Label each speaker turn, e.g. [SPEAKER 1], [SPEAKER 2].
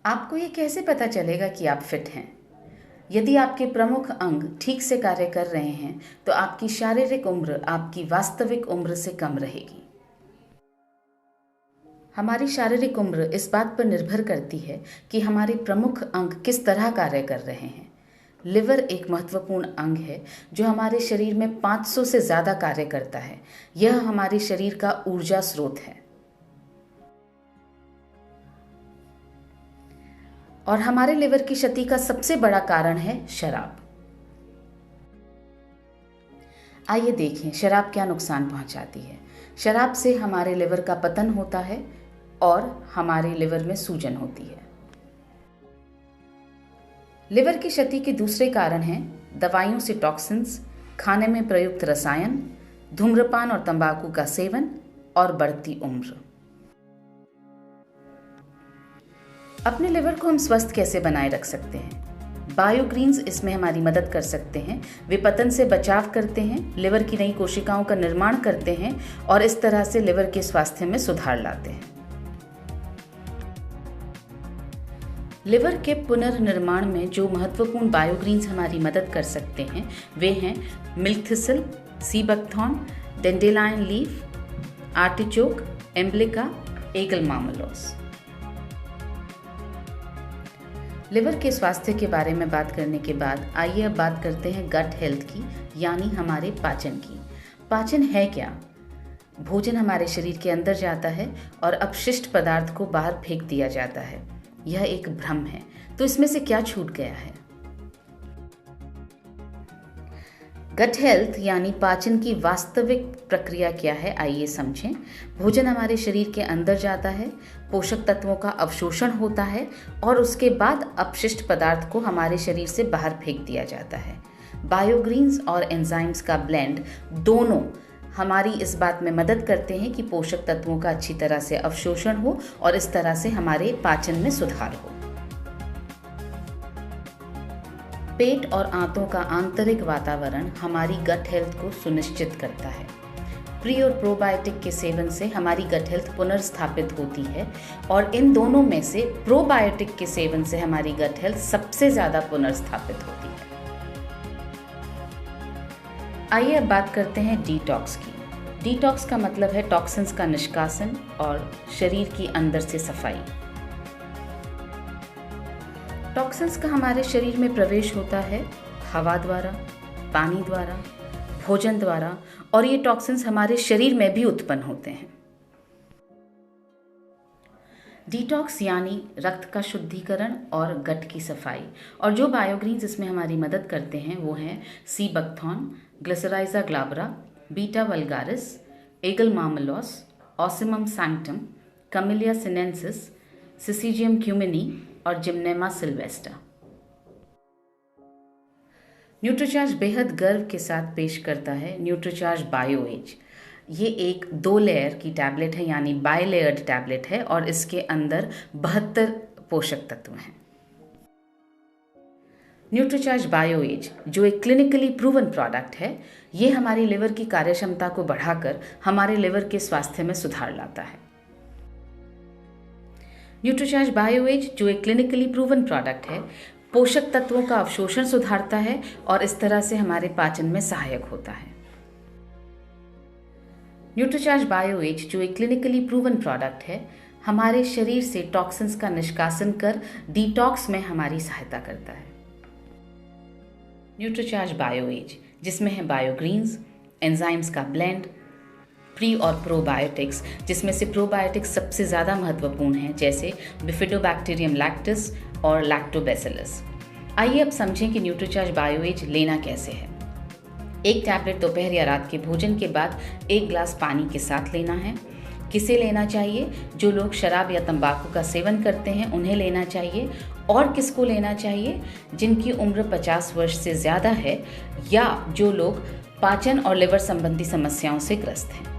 [SPEAKER 1] आपको ये कैसे पता चलेगा कि आप फिट हैं? यदि आपके प्रमुख अंग ठीक से कार्य कर रहे हैं तो आपकी शारीरिक उम्र आपकी वास्तविक उम्र से कम रहेगी। हमारी शारीरिक उम्र इस बात पर निर्भर करती है कि हमारे प्रमुख अंग किस तरह कार्य कर रहे हैं। लिवर एक महत्वपूर्ण अंग है जो हमारे शरीर में 500 से ज़्यादा कार्य करता है। यह हमारे शरीर का ऊर्जा स्रोत है और हमारे लिवर की क्षति का सबसे बड़ा कारण है शराब। आइए देखें शराब क्या नुकसान पहुंचाती है। शराब से हमारे लिवर का पतन होता है और हमारे लिवर में सूजन होती है। लिवर की क्षति के दूसरे कारण हैं दवाइयों से टॉक्सिन्स, खाने में प्रयुक्त रसायन, धूम्रपान और तंबाकू का सेवन और बढ़ती उम्र। अपने लिवर को हम स्वस्थ कैसे बनाए रख सकते हैं? बायोग्रीन्स इसमें हमारी मदद कर सकते हैं। वे पतन से बचाव करते हैं, लिवर की नई कोशिकाओं का निर्माण करते हैं और इस तरह से लिवर के स्वास्थ्य में सुधार लाते हैं। लिवर के पुनर्निर्माण में जो महत्वपूर्ण बायोग्रीन्स हमारी मदद कर सकते हैं वे हैं milk thistle, sea buckthorn, dandelion leaf, artichoke, emblica, aegle marmelos. Liver के स्वास्थ्य के बारे में बात करने के बाद आइए अब बात करते हैं गट हेल्थ की, यानी हमारे पाचन की। पाचन है क्या? भोजन हमारे शरीर के अंदर जाता है और अपशिष्ट पदार्थ को बाहर फेंक दिया जाता है। यह एक भ्रम है। तो इसमें से क्या छूट गया है? गट हेल्थ यानी पाचन की वास्तविक प्रक्रिया क्या है, आइए समझें। भोजन हमारे शरीर के अंदर जाता है, पोषक तत्वों का अवशोषण होता है और उसके बाद अपशिष्ट पदार्थ को हमारे शरीर से बाहर फेंक दिया जाता है। बायोग्रीन्स और एंजाइम्स का ब्लेंड दोनों हमारी इस बात में मदद करते हैं कि पोषक तत्वों का अच्छी तरह से अवशोषण हो और इस तरह से हमारे पाचन में सुधार हो। पेट और आंतों का आंतरिक वातावरण हमारी गट हेल्थ को सुनिश्चित करता है। प्री और प्रोबायोटिक के सेवन से हमारी गट हेल्थ पुनर्स्थापित होती है और इन दोनों में से प्रोबायोटिक के सेवन से हमारी गट हेल्थ सबसे ज़्यादा पुनर्स्थापित होती है। आइए अब बात करते हैं डिटॉक्स की। डिटॉक्स का मतलब है टॉक्सिन्स का निष्कासन और शरीर की अंदर से सफाई। टॉक्सिन्स का हमारे शरीर में प्रवेश होता है हवा द्वारा, पानी द्वारा, भोजन द्वारा और ये टॉक्सिन्स हमारे शरीर में भी उत्पन्न होते हैं। डिटॉक्स यानी रक्त का शुद्धिकरण और गट की सफाई। और जो बायोग्रीन्स इसमें हमारी मदद करते हैं वो हैं sea buckthorn, glycyrrhiza glabra, beta vulgaris, aegle marmelos, ocimum sanctum, camellia sinensis, syzygium cumini और जिम्नेमा सिल्वेस्टा। न्यूट्रीचार्ज बेहद गर्व के साथ पेश करता है न्यूट्रीचार्ज बायो एज। ये एक 2 लेयर की टैबलेट है यानी बायलेयर्ड टैबलेट है और इसके अंदर 72 पोषक तत्व हैं। न्यूट्रीचार्ज बायो एज जो एक क्लिनिकली प्रूवन प्रोडक्ट है, ये हमारी लिवर की कार्यक्षमता को बढ़ाकर हमारे लिवर के स्वास्थ्य में सुधार लाता है। न्यूट्रीचार्ज बायो एज जो एक क्लिनिकली प्रूवन प्रोडक्ट है, पोषक तत्वों का अवशोषण सुधारता है और इस तरह से हमारे पाचन में सहायक होता है। न्यूट्रीचार्ज बायो एज जो एक क्लिनिकली प्रूवन प्रोडक्ट है, हमारे शरीर से टॉक्सिन्स का निष्कासन कर डिटॉक्स में हमारी सहायता करता है। न्यूट्रीचार्ज बायो एज जिसमें है बायोग्रीन्स, एंजाइम्स का ब्लेंड, प्री और प्रोबायोटिक्स जिसमें से प्रोबायोटिक्स सबसे ज़्यादा महत्वपूर्ण हैं, जैसे बिफिडोबैक्टीरियम लैक्टिस और लैक्टोबैसिलस। आइए अब समझें कि न्यूट्रीचार्ज बायो एज लेना कैसे है। एक टैबलेट दोपहर या रात के भोजन के बाद 1 ग्लास पानी के साथ लेना है। किसे लेना चाहिए? जो लोग शराब या तंबाकू का सेवन करते हैं उन्हें लेना चाहिए। और किसको लेना चाहिए? जिनकी उम्र 50 वर्ष से ज़्यादा है या जो लोग पाचन और लिवर संबंधी समस्याओं से ग्रस्त हैं।